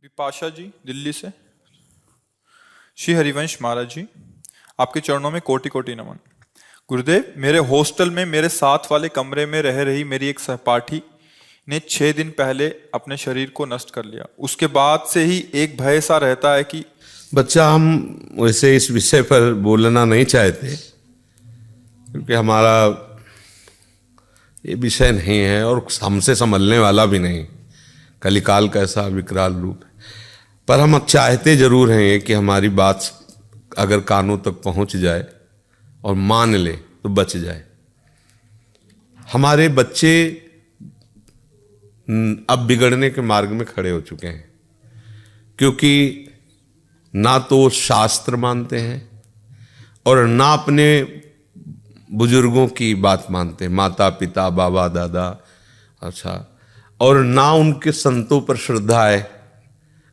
विपाशा जी दिल्ली से। श्री हरिवंश महाराज जी, आपके चरणों में कोटि कोटि नमन। गुरुदेव, मेरे हॉस्टल में मेरे साथ वाले कमरे में रह रही मेरी एक सहपाठी ने 6 दिन पहले अपने शरीर को नष्ट कर लिया। उसके बाद से ही एक भय सा रहता है कि बच्चा, हम वैसे इस विषय पर बोलना नहीं चाहते क्योंकि हमारा ये विषय नहीं है और हमसे संभलने वाला भी नहीं। कलिकाल का ऐसा विकराल रूप है। पर हम चाहते जरूर हैं कि हमारी बात अगर कानों तक पहुंच जाए और मान ले तो बच जाए। हमारे बच्चे अब बिगड़ने के मार्ग में खड़े हो चुके हैं क्योंकि ना तो शास्त्र मानते हैं और ना अपने बुजुर्गों की बात मानते हैं, माता पिता बाबा दादा, अच्छा, और ना उनके संतों पर श्रद्धा है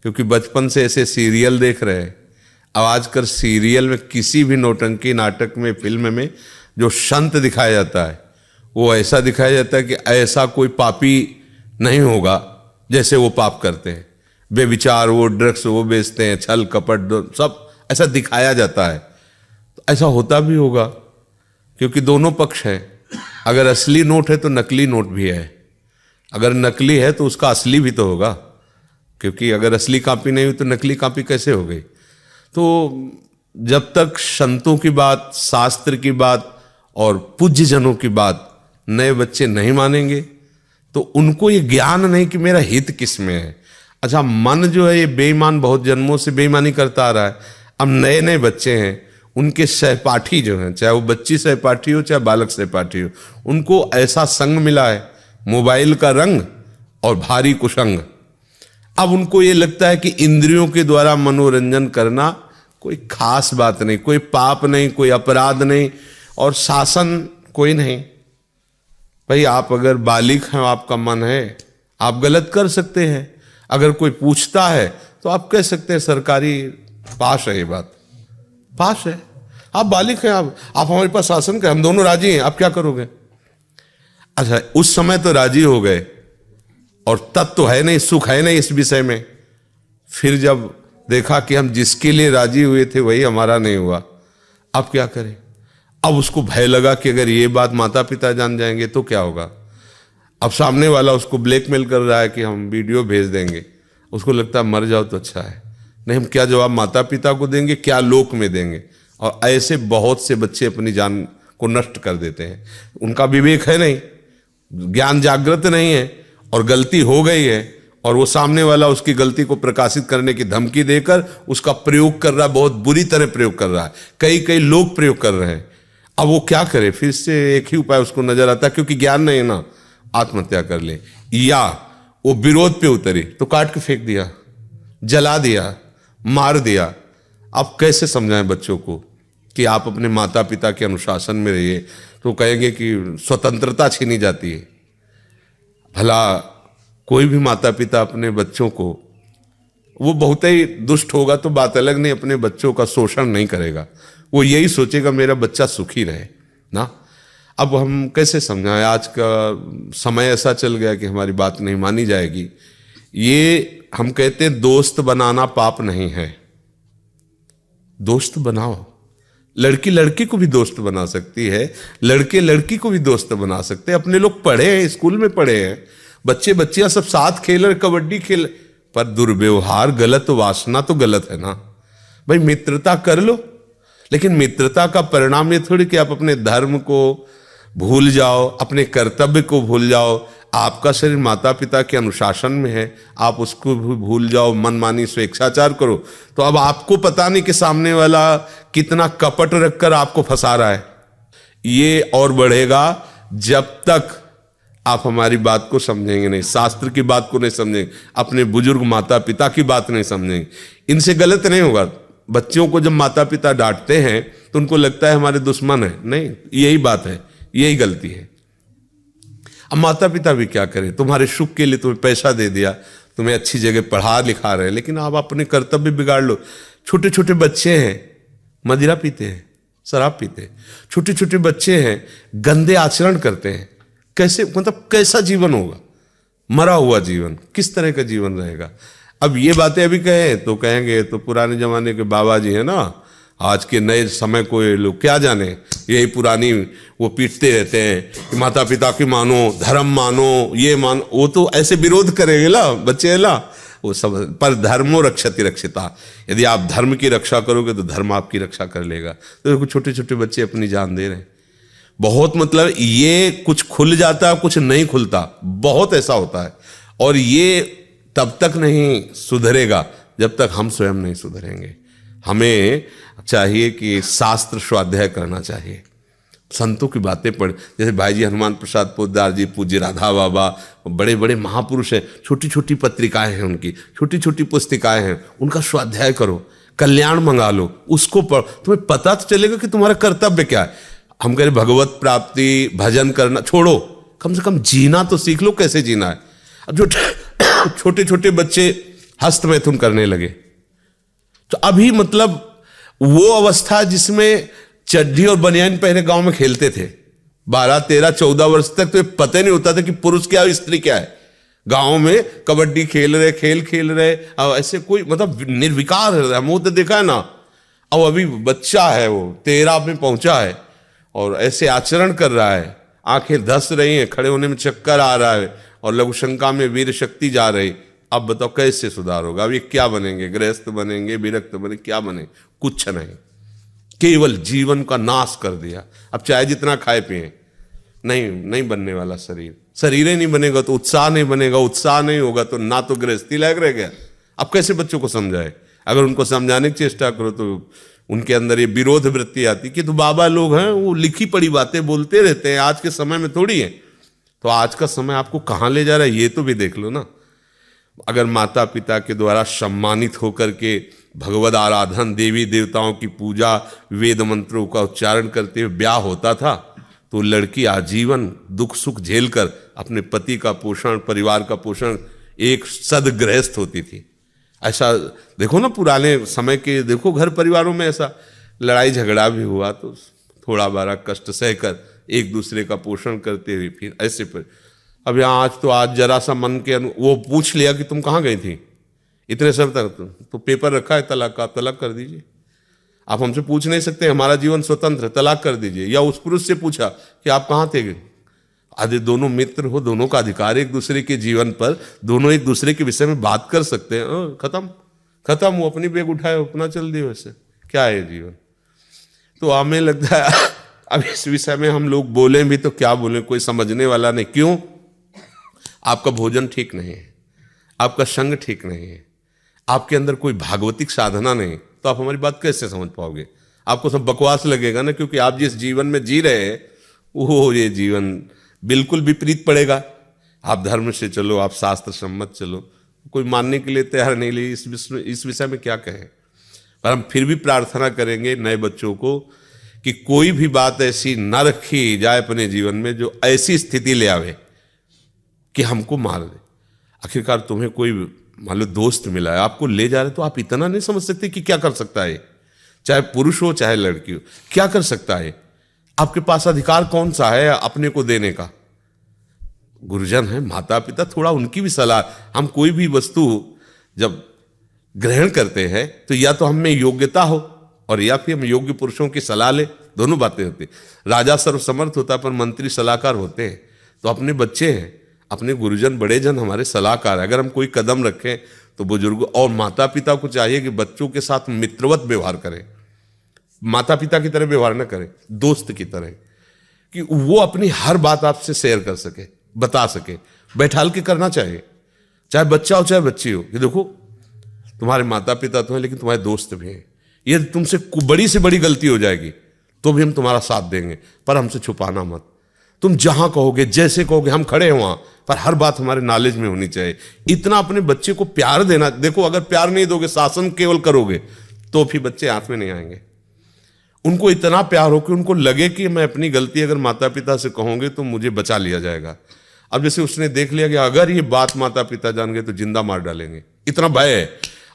क्योंकि बचपन से ऐसे सीरियल देख रहे हैं। अब आजकल सीरियल में किसी भी नौटंकी नाटक में, फिल्म में जो संत दिखाया जाता है वो ऐसा दिखाया जाता है कि ऐसा कोई पापी नहीं होगा जैसे वो पाप करते हैं। बेविचार, वो ड्रग्स वो बेचते हैं, छल कपट सब ऐसा दिखाया जाता है। तो ऐसा होता भी होगा क्योंकि दोनों पक्ष है। अगर असली नोट है तो नकली नोट भी है, अगर नकली है तो उसका असली भी तो होगा, क्योंकि अगर असली कॉपी नहीं हुई तो नकली कॉपी कैसे हो गई। तो जब तक संतों की बात, शास्त्र की बात और पूज्य जनों की बात नए बच्चे नहीं मानेंगे तो उनको ये ज्ञान नहीं कि मेरा हित किस में है। अच्छा, मन जो है ये बेईमान, बहुत जन्मों से बेईमानी करता आ रहा है। अब नए नए बच्चे हैं, उनके सहपाठी जो हैं, चाहे वो बच्ची सहपाठी हो चाहे बालक सहपाठी हो, उनको ऐसा संग मिला है, मोबाइल का रंग और भारी कुसंग। अब उनको ये लगता है कि इंद्रियों के द्वारा मनोरंजन करना कोई खास बात नहीं, कोई पाप नहीं, कोई अपराध नहीं और शासन कोई नहीं। भाई, आप अगर बालिग हैं, आपका मन है, आप गलत कर सकते हैं। अगर कोई पूछता है तो आप कह सकते हैं सरकारी पास है, ये बात पास है, आप बालिग हैं, आप हमारे पास शासन का, हम दोनों राजी हैं, आप क्या करोगे। अच्छा, उस समय तो राजी हो गए और तब तो है नहीं, सुख है नहीं इस विषय में। फिर जब देखा कि हम जिसके लिए राजी हुए थे वही हमारा नहीं हुआ, अब क्या करें। अब उसको भय लगा कि अगर ये बात माता पिता जान जाएंगे तो क्या होगा। अब सामने वाला उसको ब्लैकमेल कर रहा है कि हम वीडियो भेज देंगे। उसको लगता है मर जाओ तो अच्छा है, नहीं हम क्या जवाब माता पिता को देंगे, क्या लोक में देंगे। और ऐसे बहुत से बच्चे अपनी जान को नष्ट कर देते हैं। उनका विवेक है नहीं, ज्ञान जागृत नहीं है और गलती हो गई है और वो सामने वाला उसकी गलती को प्रकाशित करने की धमकी देकर उसका प्रयोग कर रहा है, बहुत बुरी तरह प्रयोग कर रहा है। कई लोग प्रयोग कर रहे हैं। अब वो क्या करे, फिर से एक ही उपाय उसको नजर आता है, क्योंकि ज्ञान नहीं है ना, आत्महत्या कर ले। या वो विरोध पे उतरी तो काट के फेंक दिया, जला दिया, मार दिया। अब कैसे समझाएं बच्चों को कि आप अपने माता पिता के अनुशासन में रहिए, तो कहेंगे कि स्वतंत्रता छीनी जाती है। भला कोई भी माता पिता अपने बच्चों को, वो बहुत ही दुष्ट होगा तो बात अलग, नहीं, अपने बच्चों का शोषण नहीं करेगा। वो यही सोचेगा मेरा बच्चा सुखी रहे ना। अब हम कैसे समझाएं, आज का समय ऐसा चल गया कि हमारी बात नहीं मानी जाएगी। ये हम कहते हैं दोस्त बनाना पाप नहीं है, दोस्त बनाओ। लड़की लड़की को भी दोस्त बना सकती है, लड़के लड़की को भी दोस्त बना सकते हैं। अपने लोग पढ़े हैं, स्कूल में पढ़े हैं, बच्चे बच्चियां सब साथ खेल रहे, कबड्डी खेल, पर दुर्व्यवहार गलत, वासना तो गलत है ना। भाई, मित्रता कर लो, लेकिन मित्रता का परिणाम ये थोड़ी कि आप अपने धर्म को भूल जाओ, अपने कर्तव्य को भूल जाओ। आपका शरीर माता पिता के अनुशासन में है, आप उसको भी भूल जाओ, मनमानी स्वेच्छाचार करो, तो अब आपको पता नहीं कि सामने वाला कितना कपट रखकर आपको फंसा रहा है। ये और बढ़ेगा जब तक आप हमारी बात को समझेंगे नहीं, शास्त्र की बात को नहीं समझेंगे, अपने बुजुर्ग माता पिता की बात नहीं समझेंगे। इनसे गलत नहीं होगा। बच्चों को जब माता पिता डांटते हैं तो उनको लगता है हमारे दुश्मन है, नहीं, यही बात है, यही गलती है। अब माता पिता भी क्या करें, तुम्हारे सुख के लिए तुम्हें पैसा दे दिया, तुम्हें अच्छी जगह पढ़ा लिखा रहे, लेकिन आप अपने कर्तव्य बिगाड़ लो। छोटे छोटे बच्चे हैं, मदिरा पीते हैं, शराब पीते हैं, छोटे छोटे बच्चे हैं, गंदे आचरण करते हैं। कैसे, मतलब कैसा जीवन होगा, मरा हुआ जीवन, किस तरह का जीवन रहेगा। अब ये बातें अभी कहें तो कहेंगे तो पुराने जमाने के बाबा जी हैं ना, आज के नए समय को ये लोग क्या जाने, यही पुरानी वो पीटते रहते हैं कि माता पिता की मानो, धर्म मानो, ये मानो। वो तो ऐसे विरोध करेंगे ना बच्चे ना, वो सब। पर धर्मो रक्षति रक्षिता, यदि आप धर्म की रक्षा करोगे तो धर्म आपकी रक्षा कर लेगा। तो देखो छोटे छोटे बच्चे अपनी जान दे रहे हैं। बहुत मतलब ये कुछ खुल जाता है, कुछ नहीं खुलता, बहुत ऐसा होता है। और ये तब तक नहीं सुधरेगा जब तक हम स्वयं नहीं सुधरेंगे। हमें चाहिए कि शास्त्र स्वाध्याय करना चाहिए, संतों की बातें पढ़, जैसे भाई जी हनुमान प्रसाद पोद्दार जी, पूज्य राधा बाबा, बड़े बड़े महापुरुष हैं। छोटी छोटी पत्रिकाएं हैं उनकी, छोटी छोटी पुस्तिकाएं हैं, उनका स्वाध्याय करो, कल्याण मंगा लो, उसको पढ़, तुम्हें पता तो चलेगा कि तुम्हारा कर्तव्य क्या है। हम कह रहे भगवत प्राप्ति, भजन करना छोड़ो, कम से कम जीना तो सीख लो, कैसे जीना है। अब जो छोटे छोटे बच्चे हस्तमैथुन करने लगे, तो अभी मतलब वो अवस्था जिसमें चड्डी और बनियान पहने गांव में खेलते थे, 12, 13, 14 वर्ष तक तो पता नहीं होता था कि पुरुष क्या है स्त्री क्या है। गांव में कबड्डी खेल रहे, खेल खेल रहे, अब ऐसे कोई मतलब निर्विकार है, मुंह तो देखा है ना। अब अभी बच्चा है वो 13 में पहुंचा है और ऐसे आचरण कर रहा है, आंखें धस रही हैं, खड़े होने में चक्कर आ रहा है और लघु शंका में वीर शक्ति जा रही। अब बताओ कैसे सुधार होगा? अब ये क्या बनेंगे? गृहस्थ बनेंगे, विरक्त बनेंगे, क्या बने? कुछ नहीं, केवल जीवन का नाश कर दिया। अब चाहे जितना खाए पिए, नहीं बनने वाला शरीर। शरीर ही नहीं बनेगा तो उत्साह नहीं बनेगा, उत्साह नहीं होगा तो ना तो गृहस्थी लायक रह गया। अब कैसे बच्चों को समझाए? अगर उनको समझाने की चेष्टा करो तो उनके अंदर ये विरोध वृत्ति आती कि तो बाबा लोग हैं, वो लिखी पड़ी बातें बोलते रहते हैं, आज के समय में थोड़ी है। तो आज का समय आपको कहाँ ले जा रहा है ये तो भी देख लो ना। अगर माता पिता के द्वारा सम्मानित होकर के भगवद आराधन, देवी देवताओं की पूजा, वेद मंत्रों का उच्चारण करते हुए ब्याह होता था तो लड़की आजीवन दुख सुख झेलकर अपने पति का पोषण, परिवार का पोषण, एक सदगृहस्थ होती थी। ऐसा देखो ना पुराने समय के, देखो घर परिवारों में ऐसा लड़ाई झगड़ा भी हुआ तो थोड़ा बारा कष्ट सहकर एक दूसरे का पोषण करते हुए फिर ऐसे पर। अब यहाँ आज जरा सा मन के वो पूछ लिया कि तुम कहाँ गई थी इतने समय तक, तो पेपर रखा है तलाक का, तलाक कर दीजिए। आप हमसे पूछ नहीं सकते, हमारा जीवन स्वतंत्र, तलाक कर दीजिए। या उस पुरुष से पूछा कि आप कहाँ थे, आदि दोनों मित्र हो, दोनों का अधिकार एक दूसरे के जीवन पर, दोनों एक दूसरे के विषय में बात कर सकते हैं। खत्म, वो अपनी बैग उठाए अपना चल दिए। वैसे क्या है जीवन? तो हमें लगता है अब इस विषय में हम लोग बोलें भी तो क्या बोलें, कोई समझने वाला नहीं। क्यों? आपका भोजन ठीक नहीं है, आपका संग ठीक नहीं है, आपके अंदर कोई भागवतिक साधना नहीं, तो आप हमारी बात कैसे समझ पाओगे? आपको सब बकवास लगेगा ना, क्योंकि आप जिस जीवन में जी रहे हैं वो ये जीवन बिल्कुल विपरीत पड़ेगा। आप धर्म से चलो, आप शास्त्र सम्मत चलो, कोई मानने के लिए तैयार नहीं। लिए इस विषय में क्या कहें? पर हम फिर भी प्रार्थना करेंगे नए बच्चों को कि कोई भी बात ऐसी न रखी जाए अपने जीवन में जो ऐसी स्थिति ले आवे कि हमको मार दे। आखिरकार तुम्हें कोई मान लो दोस्त मिला है, आपको ले जा रहे, तो आप इतना नहीं समझ सकते कि क्या कर सकता है, चाहे पुरुष हो चाहे लड़की हो, क्या कर सकता है? आपके पास अधिकार कौन सा है अपने को देने का? गुरुजन है, माता पिता, थोड़ा उनकी भी सलाह। हम कोई भी वस्तु जब ग्रहण करते हैं तो या तो हम में योग्यता हो और या फिर हम योग्य पुरुषों की सलाह ले, दोनों बातें होती हैं। राजा सर्वसमर्थ होता है पर मंत्री सलाहकार होते हैं। तो अपने बच्चे हैं, अपने गुरुजन बड़े जन हमारे सलाहकार। अगर हम कोई कदम रखें तो बुजुर्गों और माता पिता को चाहिए कि बच्चों के साथ मित्रवत व्यवहार करें, माता पिता की तरह व्यवहार न करें, दोस्त की तरह, कि वो अपनी हर बात आपसे शेयर कर सके, बता सके, बैठाल के करना चाहिए। चाहे बच्चा हो चाहे बच्ची हो, कि देखो तुम्हारे माता पिता तो हैं लेकिन तुम्हारे दोस्त भी हैं, ये तुमसे बड़ी से बड़ी गलती हो जाएगी तो भी हम तुम्हारा साथ देंगे, पर हमसे छुपाना मत। तुम जहां कहोगे, जैसे कहोगे, हम खड़े हैं वहां, पर हर बात हमारे नॉलेज में होनी चाहिए। इतना अपने बच्चे को प्यार देना। देखो अगर प्यार नहीं दोगे, शासन केवल करोगे, तो फिर बच्चे हाथ में नहीं आएंगे। उनको इतना प्यार हो कि उनको लगे कि मैं अपनी गलती अगर माता पिता से कहूंगे तो मुझे बचा लिया जाएगा। अब जैसे उसने देख लिया कि अगर ये बात माता पिता जान गए तो जिंदा मार डालेंगे, इतना भय है,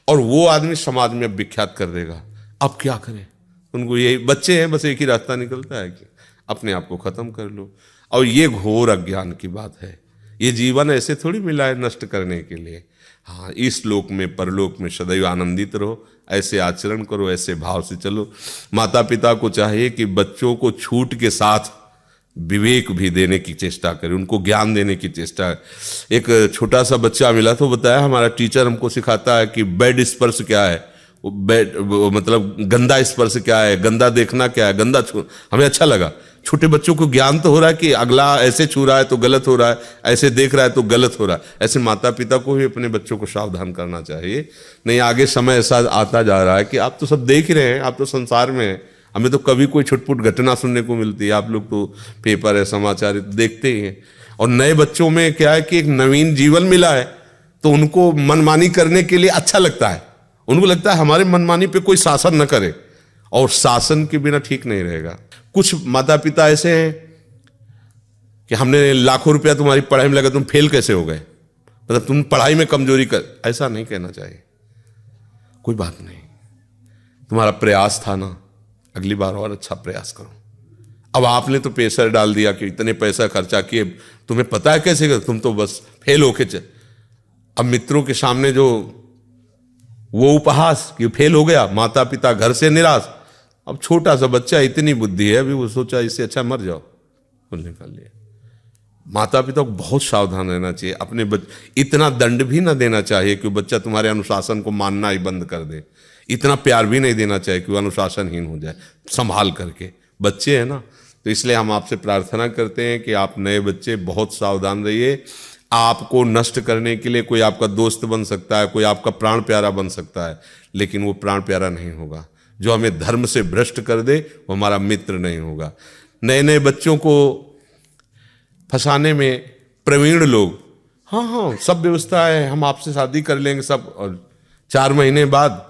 और वो आदमी समाज में विख्यात कर देगा। अब क्या करें? उनको यही, बच्चे हैं, बस एक ही रास्ता निकलता है कि अपने आप को खत्म कर लो। और ये घोर अज्ञान की बात है। ये जीवन ऐसे थोड़ी मिला है नष्ट करने के लिए। हाँ, इस लोक में परलोक में सदैव आनंदित रहो, ऐसे आचरण करो, ऐसे भाव से चलो। माता पिता को चाहिए कि बच्चों को छूट के साथ विवेक भी देने की चेष्टा करें, उनको ज्ञान देने की चेष्टा करें। एक छोटा सा बच्चा मिला तो बताया हमारा टीचर हमको सिखाता है कि बेड स्पर्श क्या है, वो मतलब गंदा स्पर्श क्या है, गंदा देखना क्या है, गंदा छू। हमें अच्छा लगा, छोटे बच्चों को ज्ञान तो हो रहा है कि अगला ऐसे छू रहा है तो गलत हो रहा है, ऐसे देख रहा है तो गलत हो रहा है। ऐसे माता पिता को भी अपने बच्चों को सावधान करना चाहिए। नहीं आगे समय ऐसा आता जा रहा है कि आप तो सब देख ही रहे हैं, आप तो संसार में हैं, हमें तो कभी कोई छुटपुट घटना सुनने को मिलती है, आप लोग तो पेपर है समाचार देखते ही हैं। और नए बच्चों में क्या है कि एक नवीन जीवन मिला है तो उनको मनमानी करने के लिए अच्छा लगता है, उनको लगता है हमारे मनमानी पे कोई शासन न करे, और शासन के बिना ठीक नहीं रहेगा। कुछ माता पिता ऐसे हैं कि हमने लाखों रुपया तुम्हारी पढ़ाई में लगा, तुम फेल कैसे हो गए, मतलब तुम पढ़ाई में कमजोरी कर, ऐसा नहीं कहना चाहिए। कोई बात नहीं, तुम्हारा प्रयास था ना, अगली बार और अच्छा प्रयास करो। अब आपने तो प्रेशर डाल दिया कि इतने पैसा खर्चा किए, तुम्हें पता है कैसे कर, तुम तो बस फेल होके चल। अब मित्रों के सामने जो वो उपहास कि फेल हो गया, माता पिता घर से निराश। अब छोटा सा बच्चा, इतनी बुद्धि है, अभी वो सोचा इससे अच्छा मर जाओ, वो निकाल लिया। माता पिता को बहुत सावधान रहना चाहिए, अपने इतना दंड भी ना देना चाहिए कि बच्चा तुम्हारे अनुशासन को मानना ही बंद कर दे, इतना प्यार भी नहीं देना चाहिए कि वो अनुशासनहीन हो जाए। संभाल करके, बच्चे हैं ना, तो इसलिए हम आपसे प्रार्थना करते हैं कि आप नए बच्चे बहुत सावधान रहिए। आपको नष्ट करने के लिए कोई आपका दोस्त बन सकता है, कोई आपका प्राण प्यारा बन सकता है, लेकिन वो प्राण प्यारा नहीं होगा। जो हमें धर्म से भ्रष्ट कर दे वो हमारा मित्र नहीं होगा। नए नए बच्चों को फंसाने में प्रवीण लोग, हाँ सब व्यवस्था है, हम आपसे शादी कर लेंगे सब, और 4 महीने बाद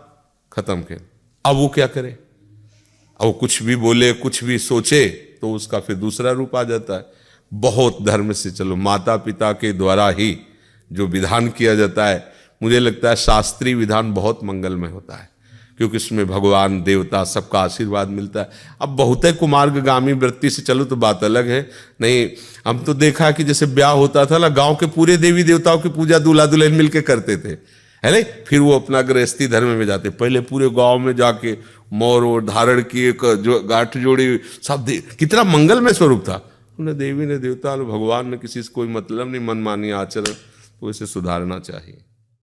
खत्म खेल। अब वो क्या करे, अब वो कुछ भी बोले, कुछ भी सोचे तो उसका फिर दूसरा रूप आ जाता है। बहुत धर्म से चलो, माता पिता के द्वारा ही जो विधान किया जाता है, मुझे लगता है शास्त्रीय विधान बहुत मंगलमय होता है, क्योंकि इसमें भगवान देवता सबका आशीर्वाद मिलता है। अब बहुत है कुमार्गामी वृत्ति से चलो तो बात अलग है। नहीं, हम तो देखा कि जैसे ब्याह होता था ना, गांव के पूरे देवी देवताओं की पूजा दूल्हा दुल्हन मिलके करते थे, है नहीं, फिर वो अपना गृहस्थी धर्म में जाते। पहले पूरे गांव में जाके मोर और धारण किए, जो गांठ जोड़ी, सब कितना मंगलमय स्वरूप था। उन्हें देवी ने देवता भगवान ने किसी से कोई मतलब नहीं, मनमानी आचरण, तो इसे सुधारना चाहिए।